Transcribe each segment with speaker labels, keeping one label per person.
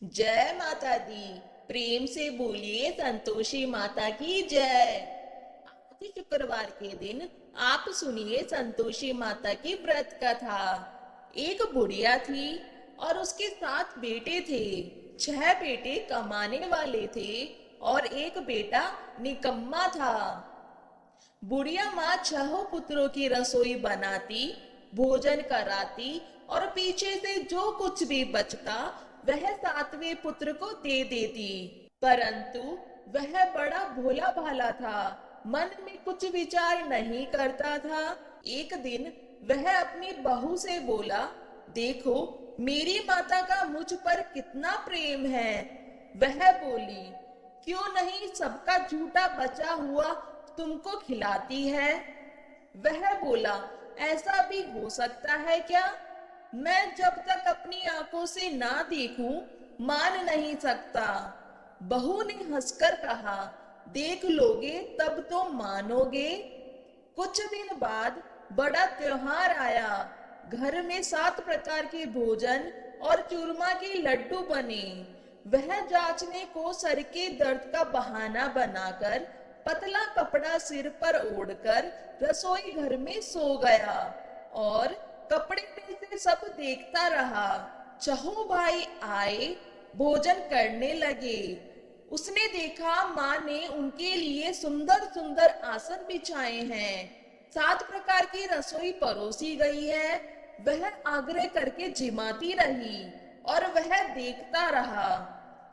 Speaker 1: जय माता दी। प्रेम से बोलिए संतोषी माता की जय। आज शुक्रवार के दिन आप सुनिए संतोषी माता की व्रत कथा। एक बुढ़िया थी और उसके 7 बेटे थे। 6 बेटे कमाने वाले थे और एक बेटा निकम्मा था। बुढ़िया माँ 6 पुत्रों की रसोई बनाती, भोजन कराती और पीछे से जो कुछ भी बचता वह 7वें पुत्र को दे देती। परंतु वह बड़ा भोला भाला था, मन में कुछ विचार नहीं करता था। एक दिन वह अपनी बहू से बोला, देखो मेरी माता का मुझ पर कितना प्रेम है। वह बोली, क्यों नहीं सबका झूठा बचा हुआ तुमको खिलाती है। वह बोला, ऐसा भी हो सकता है क्या? मैं जब तक अपनी आंखों से ना देखूं मान नहीं सकता। बहू ने हंसकर कहा, देख लोगे तब तो मानोगे। कुछ दिन बाद बड़ा त्योहार आया। घर में 7 प्रकार के भोजन और चूरमा के लड्डू बने। वह जांचने को सर के दर्द का बहाना बनाकर पतला कपड़ा सिर पर ओढ़कर रसोई घर में सो गया और कपड़े में से सब देखता रहा। 6 भाई आए, भोजन करने लगे। उसने देखा माँ ने उनके लिए सुंदर सुंदर आसन बिछाए हैं, 7 प्रकार की रसोई परोसी गई है। वह आग्रह करके जिमाती रही और वह देखता रहा।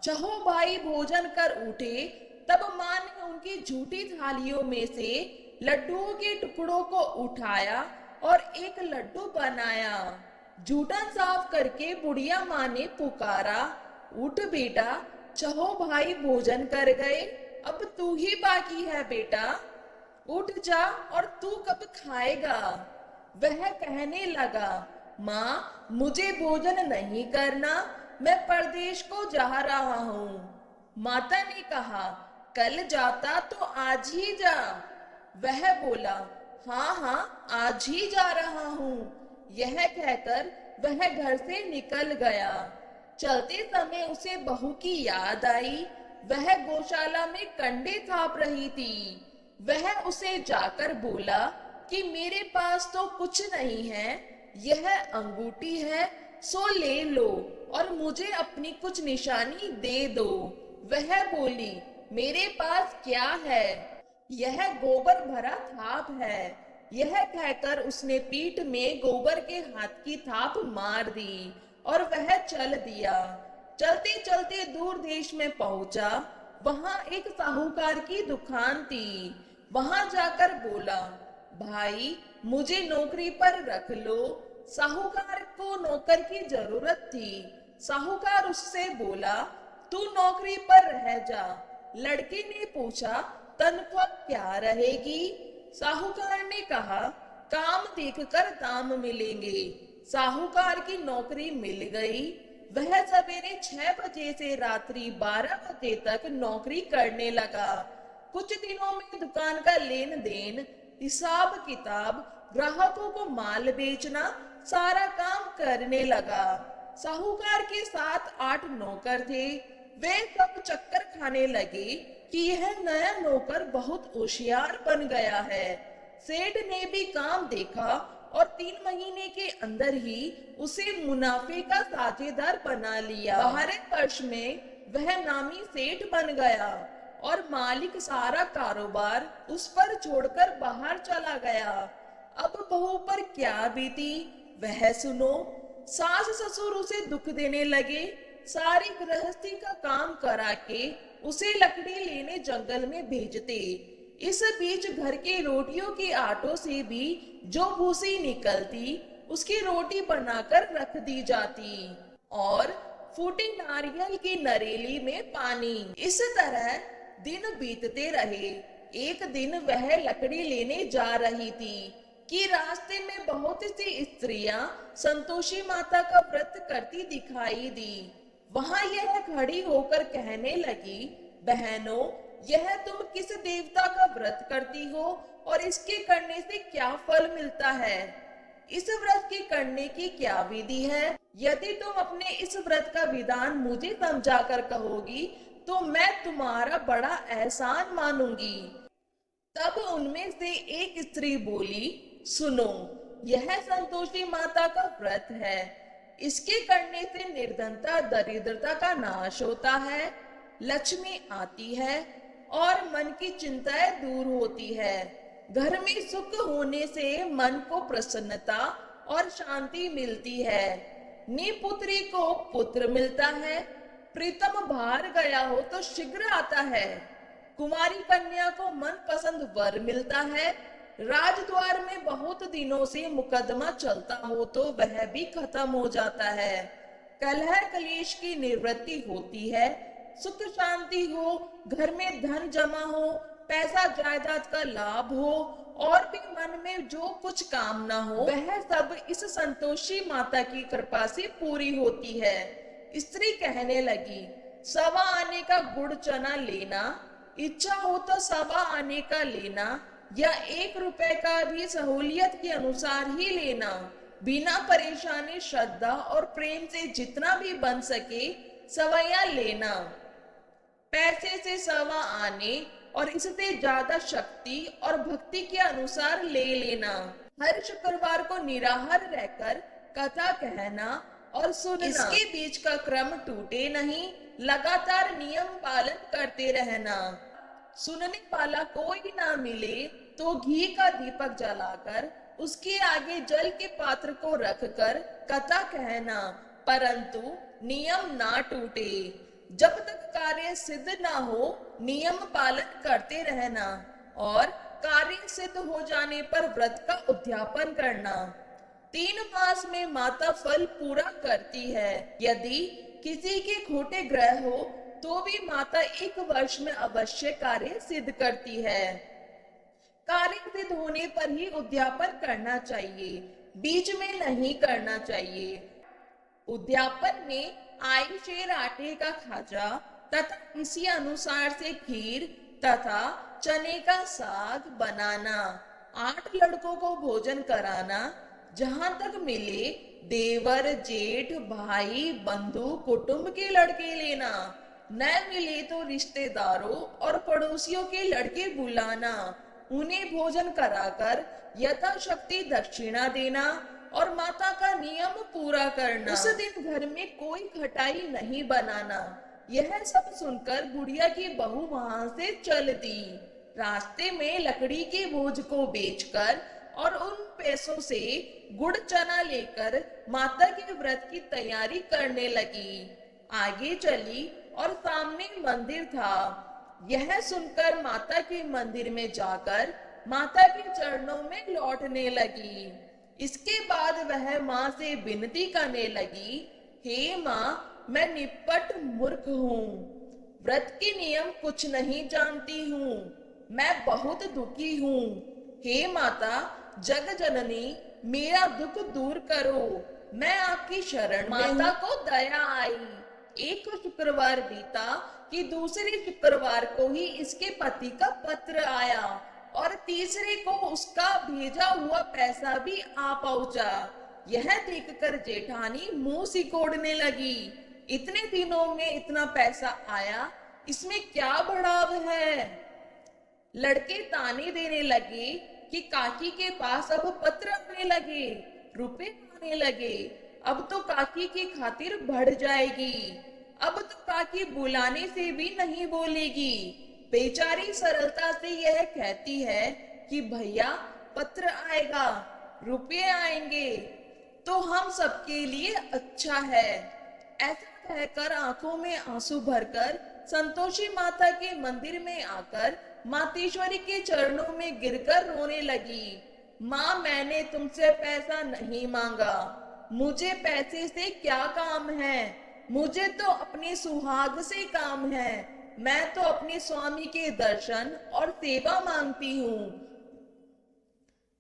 Speaker 1: 6 भाई भोजन कर उठे तब माँ ने उनकी झूठी थालियों में से लड्डुओं के टुकड़ों को उठाया और एक लड्डू बनाया। जूठन साफ करके बुढ़िया माँ ने पुकारा, उठ बेटा, 6 भाई भोजन कर गए, अब तू ही बाकी है बेटा, उठ जा और तू कब खाएगा। वह कहने लगा, माँ मुझे भोजन नहीं करना, मैं परदेश को जा रहा हूँ। माता ने कहा, कल जाता तो आज ही जा। वह बोला, हाँ हाँ आज ही जा रहा हूँ। यह कहकर वह घर से निकल गया। चलते समय उसे बहू की याद आई। वह गौशाला में कंडे थाप रही थी। वह उसे जाकर बोला कि मेरे पास तो कुछ नहीं है, यह अंगूठी है, सो ले लो और मुझे अपनी कुछ निशानी दे दो। वह बोली, मेरे पास क्या है? यह गोबर भरा थाप है। यह कहकर उसने पीठ में गोबर के हाथ की थाप मार दी और वह चल दिया। चलते चलते दूर देश में पहुंचा। वहां एक साहूकार की दुकान थी। वहां जाकर बोला, भाई मुझे नौकरी पर रख लो। साहूकार को नौकर की जरूरत थी। साहूकार उससे बोला, तू नौकरी पर रह जा। लड़के ने पूछा, तनख्वाह क्या रहेगी? साहूकार ने कहा, काम देखकर दाम मिलेंगे। साहूकार की नौकरी मिल गई। वह सवेरे 6 बजे से रात्रि 12 बजे तक नौकरी करने लगा। कुछ दिनों में दुकान का लेन देन, हिसाब किताब, ग्राहकों को माल बेचना, सारा काम करने लगा। साहूकार के 7-8 नौकर थे। वे सब चक्कर खाने लगे कि यह नया नौकर बहुत होशियार बन गया है। सेठ ने भी काम देखा और 3 महीने के अंदर ही उसे मुनाफे का साझेदार बना लिया। भारत वर्ष में वह नामी सेठ बन गया और मालिक सारा कारोबार उस पर छोड़कर बाहर चला गया। अब बहू पर क्या बीती वह सुनो। सास ससुर उसे दुख देने लगे। सारी गृहस्थी का काम करा के उसे लकड़ी लेने जंगल में भेजते। इस बीच घर के रोटियों के आटों से भी जो भूसी निकलती उसकी रोटी बनाकर रख दी जाती और फूटे नारियल की नरेली में पानी। इस तरह दिन बीतते रहे। एक दिन वह लकड़ी लेने जा रही थी कि रास्ते में बहुत सी स्त्रियां संतोषी माता का व्रत करती दिखाई दी। वहां यह खड़ी होकर कहने लगी, बहनों यह तुम किस देवता का व्रत करती हो और इसके करने से क्या फल मिलता है? इस व्रत के करने की क्या विधि है? यदि तुम अपने इस व्रत का विधान मुझे समझाकर कहोगी तो मैं तुम्हारा बड़ा एहसान मानूंगी। तब उनमें से एक स्त्री बोली, सुनो, यह संतोषी माता का व्रत है। इसके करने से निर्धनता दरिद्रता का नाश होता है, लक्ष्मी आती है और मन की चिंताएं दूर होती है। घर में सुख होने से मन को प्रसन्नता और शांति मिलती है। निपुत्री को पुत्र मिलता है। प्रीतम बाहर गया हो तो शीघ्र आता है। कुमारी कन्या को मनपसंद वर मिलता है। राजद्वार में बहुत दिनों से मुकदमा चलता हो तो वह भी खत्म हो जाता है। कलह कलेश की निवृत्ति होती है। सुख शांति हो, घर में धन जमा हो, पैसा जायदाद का लाभ हो और भी मन में जो कुछ कामना हो वह सब इस संतोषी माता की कृपा से पूरी होती है। स्त्री कहने लगी, सवा आने का गुड़ चना लेना, इच्छा हो तो सवा आने का लेना या 1 रुपए का भी सहूलियत के अनुसार ही लेना। बिना परेशानी श्रद्धा और प्रेम से जितना भी बन सके सवैया लेना। पैसे से सवा आने और इससे ज्यादा शक्ति और भक्ति के अनुसार ले लेना। हर शुक्रवार को निराहार रहकर कथा कहना और सुनना। इसके बीच का क्रम टूटे नहीं, लगातार नियम पालन करते रहना। सुनने वाला कोई ना मिले तो घी का दीपक जलाकर उसके आगे जल के पात्र को रखकर कथा कहना, परंतु नियम ना टूटे। जब तक कार्य सिद्ध ना हो नियम पालन करते रहना और कार्य सिद्ध हो जाने पर व्रत का उद्यापन करना। 3 मास में माता फल पूरा करती है। यदि किसी के खोटे ग्रह हो तो भी माता 1 वर्ष में अवश्य कार्य सिद्ध करती है। कार्य सिद्ध होने पर ही उद्यापन करना चाहिए, बीच में नहीं करना चाहिए। उद्यापन में आई शेर आटे का खाजा तथा इसी अनुसार से खीर तथा चने का साग बनाना। 8 लड़कों को भोजन कराना। जहां तक मिले देवर जेठ भाई बंधु कुटुंब के लड़के लेना। न मिले तो रिश्तेदारों और पड़ोसियों के लड़के बुलाना। उन्हें भोजन कराकर यथाशक्ति दक्षिणा देना और माता का नियम पूरा करना। उस दिन घर में कोई खटाई नहीं बनाना। यह सब सुनकर बुढ़िया की बहू वहां से चल दी। रास्ते में लकड़ी के बोझ को बेचकर और उन पैसों से गुड़ चना लेकर माता के व्रत की तैयारी करने लगी। आगे चली और सामने मंदिर था। यह सुनकर माता के मंदिर में जाकर माता के चरणों में लौटने लगी। इसके बाद वह माँ से विनती करने लगी, हे माँ, मैं निपट मूर्ख हूँ, व्रत के नियम कुछ नहीं जानती हूँ, मैं बहुत दुखी हूँ। हे माता जग जननी, मेरा दुख दूर करो, मैं आपकी शरण में हूँ। माता को दया आई। एक शुक्रवार बीता कि दूसरे शुक्रवार को ही इसके पति का पत्र आया और तीसरे को उसका भेजा हुआ पैसा भी आ पहुंचा। यह देखकर जेठानी मुंह सिकोड़ने लगी। इतने दिनों में इतना पैसा आया, इसमें क्या बढ़ाव है। लड़के ताने देने लगे कि काकी के पास अब पत्र आने लगे, रुपए आने लगे, अब तो काकी की खातिर बढ़ जाएगी, अब तो काकी बुलाने से भी नहीं बोलेगी। बेचारी सरलता से यह कहती है कि भैया पत्र आएगा, रुपए आएंगे तो हम सबके लिए अच्छा है। ऐसा कहकर आंखों में आंसू भरकर संतोषी माता के मंदिर में आकर मातेश्वरी के चरणों में गिरकर रोने लगी। माँ, मैंने तुमसे पैसा नहीं मांगा, मुझे पैसे से क्या काम है, मुझे तो अपने सुहाग से काम है, मैं तो अपने स्वामी के दर्शन और सेवा मांगती हूँ।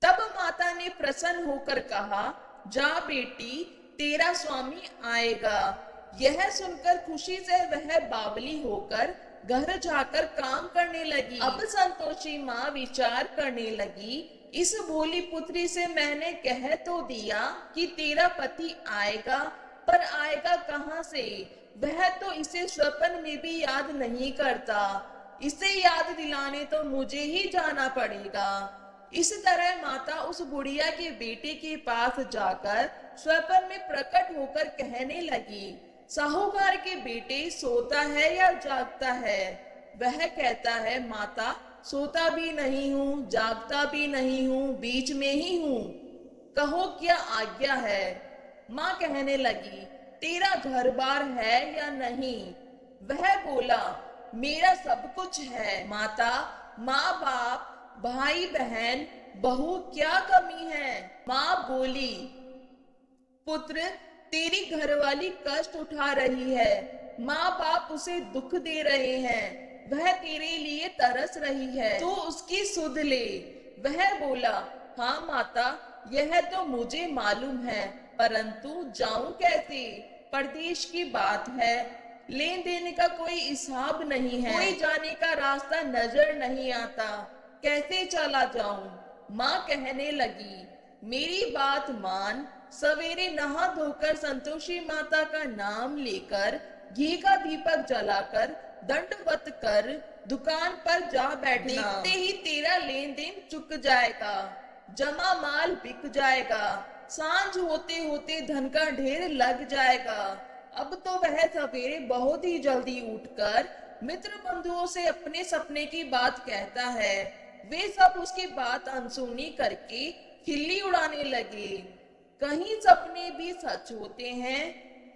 Speaker 1: तब माता ने प्रसन्न होकर कहा, जा बेटी, तेरा स्वामी आएगा। यह सुनकर खुशी से वह बावली होकर घर जाकर काम करने लगी। अब संतोषी माँ विचार करने लगी, इस भोली पुत्री से मैंने कह तो दिया कि तेरा पति आएगा पर आएगा कहाँ से? वह तो इसे स्वप्न में भी याद नहीं करता। इसे याद दिलाने तो मुझे ही जाना पड़ेगा। इस तरह माता उस बुढ़िया के बेटे के पास जाकर स्वप्न में प्रकट होकर कहने लगी, साहूकार के बेटे सोता है या जागता है? वह कहता है, माता सोता भी नहीं हूँ, जागता भी नहीं हूँ, बीच में ही हूँ। कहो क्या आज्ञा है? माँ कहने लगी, तेरा घर बार है या नहीं? वह बोला, मेरा सब कुछ है माता, माँ बाप, भाई बहन, बहू, क्या कमी है? माँ बोली, पुत्र तेरी घरवाली कष्ट उठा रही है, माँ बाप उसे दुख दे रहे हैं, वह तेरे लिए तरस रही है, तू उसकी सुध ले। वह बोला, हाँ माता, यह तो मुझे मालूम है, परंतु जाऊं कैसे? परदेश की बात है, लेन देन का कोई हिसाब नहीं है, कोई जाने का रास्ता नजर नहीं आता, कैसे चला जाऊं? माँ कहने लगी, मेरी बात मान, सवेरे नहा धोकर संतोषी माता का नाम लेकर घी का दीपक जलाकर दंडवत कर दुकान पर जा बैठना। देखते ही तेरा लेन देन चुक जाएगा, जमा माल बिक जाएगा, सांझ होते होते धन का ढेर लग जाएगा। अब तो वह सवेरे बहुत ही जल्दी उठकर मित्र बंधुओं से अपने सपने की बात कहता है। वे सब उसकी बात अनसुनी करके खिल्ली उड़ाने लगे। कहीं सपने भी सच होते हैं।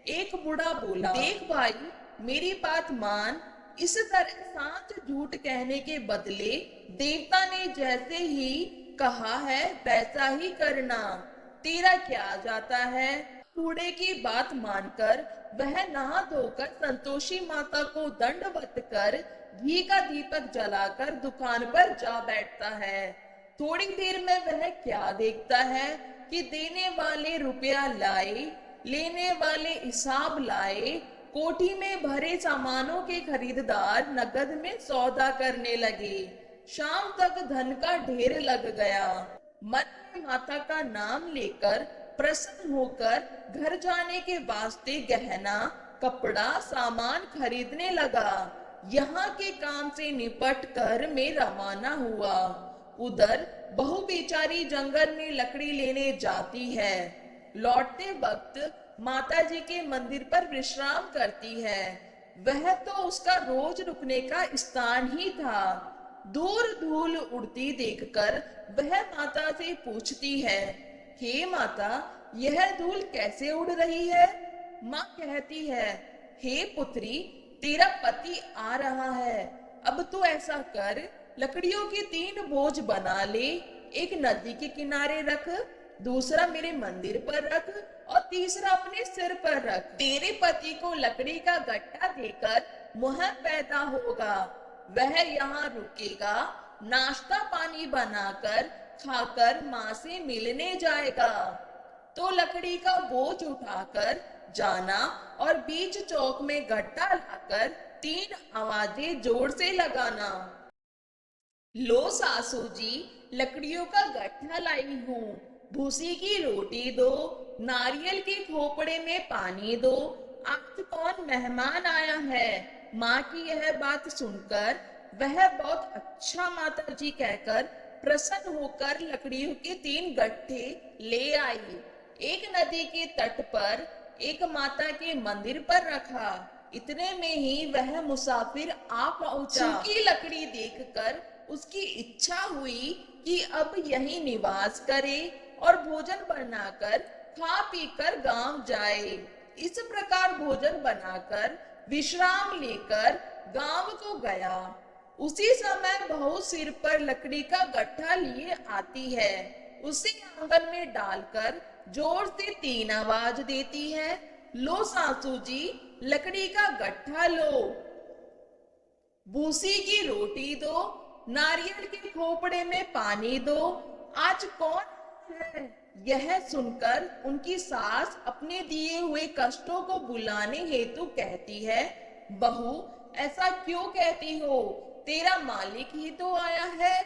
Speaker 1: एक बूढ़ा बोला, देख भाई, मेरी बात मान, इस तरह सांच झूठ कहने के बदले देवता ने जैसे ही कहा है वैसा ही करना, तेरा क्या जाता है? बूढ़े की बात मानकर वह नहा धोकर संतोषी माता को दंडवत कर घी का दीपक जलाकर दुकान पर जा बैठता है। थोड़ी देर में वह क्या देखता है कि देने वाले रुपया लाए, लेने वाले हिसाब लाए, कोठी में भरे सामानों के खरीदार नगद में सौदा करने लगे। शाम तक धन का ढेर लग गया। मन में माता का नाम लेकर प्रसन्न होकर घर जाने के वास्ते गहना, कपड़ा, सामान खरीदने लगा। यहाँ के काम से निपट कर मैं रवाना हुआ। उधर बहू बेचारी जंगल में लकड़ी लेने जाती है। लौटते वक्त माता जी के मंदिर पर विश्राम करती है। वह तो उसका रोज रुकने का स्थान ही था। दूर धूल उड़ती देखकर वह माता से पूछती है, हे माता, यह धूल कैसे उड़ रही है? माँ कहती है, हे पुत्री, तेरा पति आ रहा है। अब तू ऐसा कर, लकड़ियों की 3 बोझ बना ले, एक नदी के किनारे रख, दूसरा मेरे मंदिर पर रख और तीसरा अपने सिर पर रख। तेरे पति को लकड़ी का गट्टा देकर मोह पैदा होगा। वह यहाँ रुकेगा, नाश्ता पानी बनाकर खाकर माँ से मिलने जाएगा। तो लकड़ी का बोझ उठाकर जाना और बीच चौक में गट्टा लाकर 3 आवाजें जोर से लगाना। लो सासू जी, लकड़ियों का गट्ठा लाई हूँ, भूसी की रोटी दो, नारियल के खोपड़े में पानी दो, आज कौन मेहमान आया है? माँ की यह बात सुनकर वह बहुत अच्छा माता जी कहकर प्रसन्न होकर लकड़ियों के 3 गट्ठे ले आई। एक नदी के तट पर, एक माता के मंदिर पर रखा। इतने में ही वह मुसाफिर आ पहुंचा। सूखी लकड़ी देखकर उसकी इच्छा हुई कि अब यही निवास करे और भोजन बनाकर खा पीकर गांव जाए। इस प्रकार भोजन बनाकर विश्राम लेकर गांव को गया। उसी समय बहू सिर पर लकड़ी का गट्ठा लिए आती है। उसे आंगन में डालकर जोर से 3 आवाज देती है, लो सासू जी, लकड़ी का गट्ठा लो, भूसी की रोटी दो, नारियल के खोपड़े में पानी दो, आज कौन है? यह सुनकर उनकी सास अपने दिए हुए कष्टों को बुलाने हेतु कहती है, बहू, ऐसा क्यों कहती हो? तेरा मालिक ही तो आया है।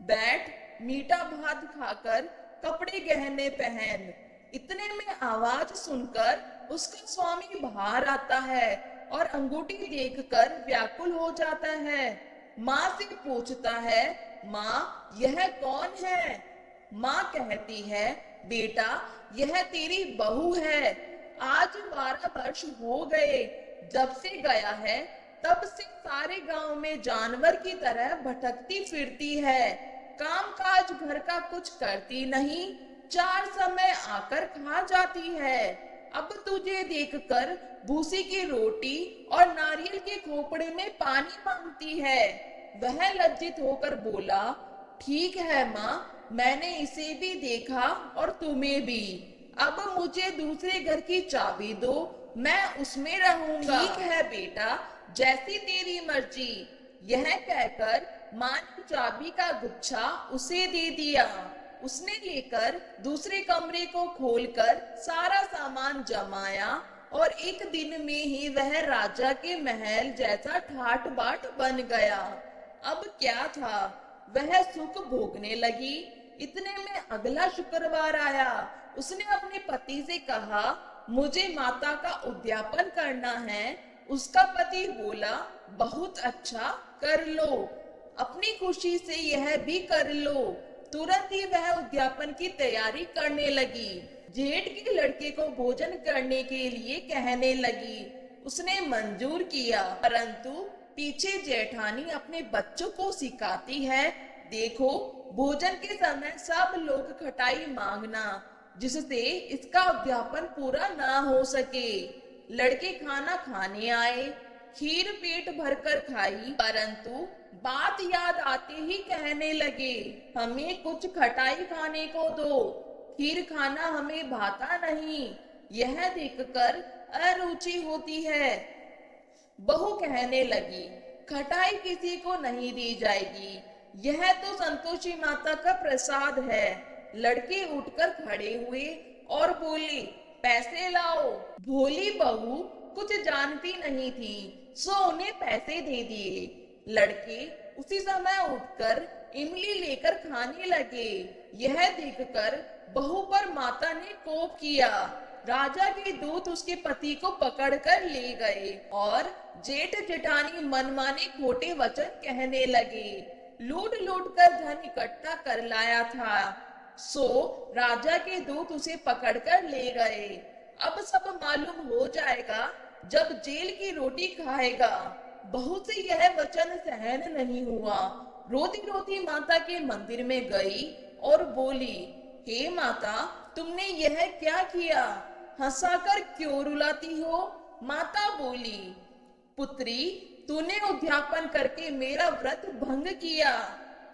Speaker 1: बैठ, मीठा भात खाकर कपड़े गहने पहन। इतने में आवाज सुनकर उसका स्वामी बाहर आता है और अंगूठी देखकर व्याकुल हो जाता है। माँ से पूछता है, माँ यह कौन है? माँ कहती है, बेटा यह तेरी बहू है। आज 12 वर्ष हो गए जब से गया है, तब से सारे गांव में जानवर की तरह भटकती फिरती है। काम काज घर का कुछ करती नहीं, 4 समय आकर खा जाती है। अब तुझे देखकर भूसी की रोटी और नारियल के खोपड़े में पानी मांगती है। वह लज्जित होकर बोला, ठीक है माँ, मैंने इसे भी देखा और तुम्हें भी। अब मुझे दूसरे घर की चाबी दो, मैं उसमें रहूंगा। ठीक है बेटा, जैसी तेरी मर्जी। यह कहकर माँ ने चाबी का गुच्छा उसे दे दिया। उसने लेकर दूसरे कमरे को खोलकर सारा सामान जमाया और एक दिन में ही वह राजा के महल जैसा ठाट बाट बन गया। अब क्या था, वह सुख भोगने लगी। इतने में अगला शुक्रवार आया। उसने अपने पति से कहा, मुझे माता का उद्यापन करना है। उसका पति बोला, बहुत अच्छा, कर लो, अपनी खुशी से यह भी कर लो। तुरंत ही वह उद्यापन की तैयारी करने लगी। जेठ के लड़के को भोजन करने के लिए कहने लगी। उसने मंजूर किया, परंतु पीछे जेठानी अपने बच्चों को सिखाती है, देखो भोजन के समय सब लोग खटाई मांगना, जिससे इसका उद्यापन पूरा ना हो सके। लड़के खाना खाने आए, खीर पेट भरकर खाई, परंतु बात याद आते ही कहने लगे, हमें कुछ खटाई खाने को दो, खीर खाना हमें भाता नहीं। यह देखकर अरुचि होती है। बहू कहने लगी, खटाई किसी को नहीं दी जाएगी, यह तो संतोषी माता का प्रसाद है। लड़के उठकर खड़े हुए और बोले, पैसे लाओ। भोली बहू कुछ जानती नहीं थी, सो उन्हें पैसे दे दिए। लड़के उसी समय उठकर इमली लेकर खाने लगे। यह देखकर बहू पर माता ने कोप किया। राजा के दूत उसके पति को पकड़कर ले गए और जेठ जेठानी मनमाने खोटे वचन कहने लगे। लूट लूट कर धन इकट्ठा कर लाया था, सो राजा के दूत उसे पकड़कर ले गए। अब सब मालूम हो जाएगा जब जेल की रोटी खाएगा। बहू से यह वचन सहन नहीं हुआ। रोती रोती माता के मंदिर में गई और बोली, हे माता, तुमने यह क्या किया? हंसाकर क्यों रुलाती हो? माता बोली, पुत्री, तूने उद्यापन करके मेरा व्रत भंग किया,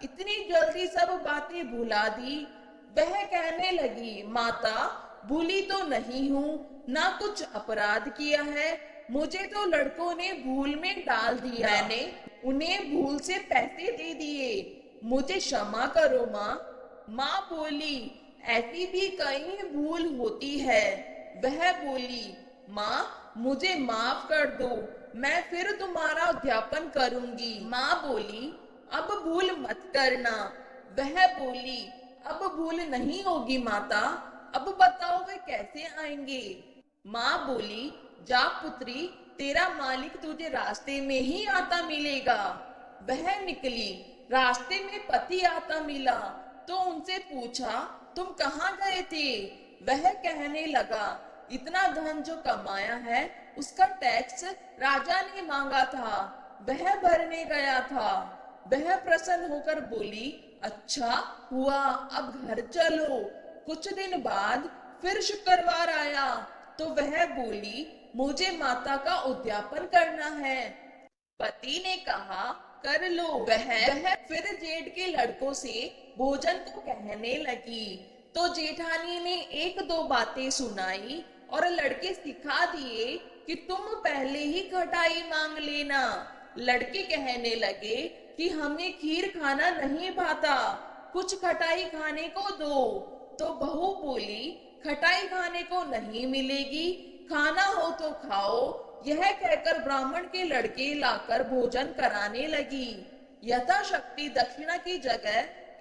Speaker 1: इतनी जल्दी सब बातें भुला दी। वह कहने लगी, माता, भूली तो नहीं हूँ, ना कुछ अपराध किया है, मुझे तो लड़कों ने भूल में डाल दिया, मैंने उन्हें भूल से पैसे दे दिए, मुझे क्षमा करो माँ। माँ बोली, ऐसी भी कई भूल होती है। वह बोली, माँ मुझे माफ कर दो, मैं फिर तुम्हारा अध्यापन करूंगी। माँ बोली, अब भूल मत करना। वह बोली, अब भूल नहीं होगी माता, अब बताओ वे कैसे आएंगे? माँ बोली, जा पुत्री, तेरा मालिक तुझे रास्ते में ही आता मिलेगा। वह निकली, रास्ते में पति आता मिला तो उनसे पूछा, तुम कहाँ गए थे? वह कहने लगा, इतना धन जो कमाया है उसका टैक्स राजा ने मांगा था, वह भरने गया था। वह प्रसन्न होकर बोली, अच्छा हुआ, अब घर चलो। कुछ दिन बाद फिर शुक्रवार आया तो वह बोली, मुझे माता का उद्यापन करना है। पति ने कहा, कर लो। वह फिर जेठ के लड़कों से भोजन को कहने लगी तो जेठानी ने एक दो बातें सुनाई और लड़के सिखा दिए कि तुम पहले ही खटाई मांग लेना। लड़के कहने लगे कि हमें खीर खाना नहीं भाता, कुछ खटाई खाने को दो। तो बहू बोली, खटाई खाने को नहीं मिलेगी, खाना हो तो खाओ। यह कहकर ब्राह्मण के लड़के लाकर भोजन कराने लगी। यथाशक्ति दक्षिणा की जगह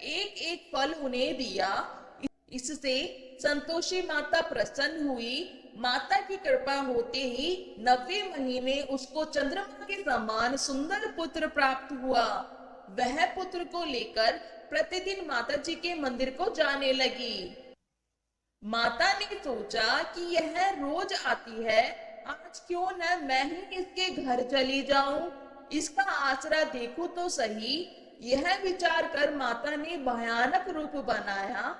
Speaker 1: एक एक फल उन्हें दिया। इससे संतोषी माता प्रसन्न हुई। माता की कृपा होते ही 90 महीने उसको चंद्रमा के समान सुंदर पुत्र प्राप्त हुआ। वह पुत्र को लेकर प्रतिदिन माता जी के मंदिर को जाने लगी। माता ने सोचा कि यह रोज आती है, आज क्यों न मैं ही इसके घर चली जाऊं, इसका आसरा देखूं तो सही। यह विचार कर माता ने भयानक रूप बनाया।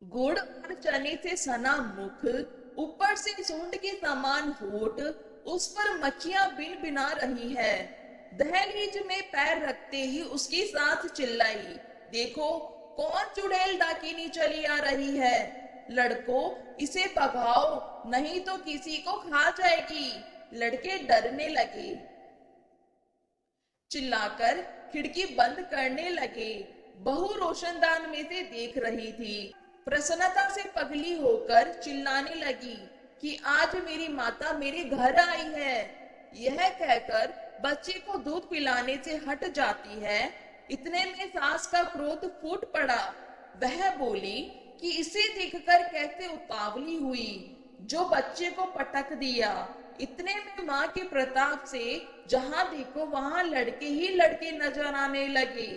Speaker 1: गुड़ और चने से सना मुख, ऊपर से सूंड के समान होठ, उस पर मक्खियां बिन बिना रही है। दहलीज में पैर रखते ही उसकी सास चिल्लाई, देखो कौन चुड़ैल डाकिनी चली आ रही है। लड़कों, इसे भगाओ नहीं तो किसी को खा जाएगी। लड़के डरने लगे, चिल्लाकर खिड़की बंद करने लगे। बहू रोशनदान में से देख रही थी। प्रसन्नता से पगली होकर चिल्लाने लगी कि आज मेरी माता मेरे घर आई है। यह कहकर बच्चे को दूध पिलाने से हट जाती है। इतने में सास का क्रोध फूट पड़ा। वह बोली कि इसे देखकर कैसे उतावली हुई, जो बच्चे को पटक दिया। इतने में माँ के प्रताप से जहां देखो वहां लड़के ही लड़के नजर आने लगे।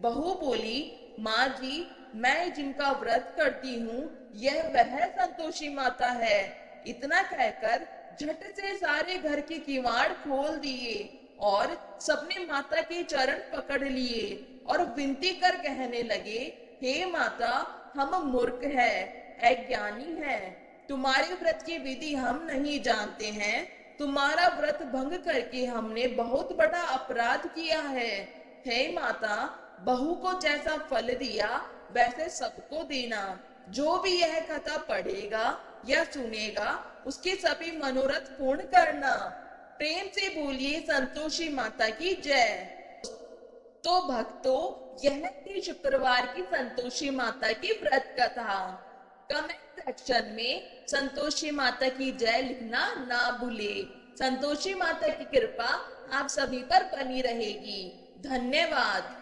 Speaker 1: बहू बोली, माँ जी, मैं जिनका व्रत करती हूँ यह वह संतोषी माता है। इतना कहकर झट से सारे घर के किवाड़ खोल दिए और सबने माता के चरण पकड़ लिए और विनती कर कहने लगे, हे माता, हम मूर्ख है, अज्ञानी है, तुम्हारे व्रत की विधि हम नहीं जानते हैं। तुम्हारा व्रत भंग करके हमने बहुत बड़ा अपराध किया है। हे माता, बहू को जैसा फल दिया वैसे सबको देना। जो भी यह कथा पढ़ेगा या सुनेगा उसके सभी मनोरथ पूर्ण करना। प्रेम से बोलिए संतोषी माता की जय। तो भक्तों, यह थी शुक्रवार की संतोषी माता की व्रत कथा। कमेंट सेक्शन में संतोषी माता की जय लिखना ना भूले। संतोषी माता की कृपा आप सभी पर बनी रहेगी। धन्यवाद।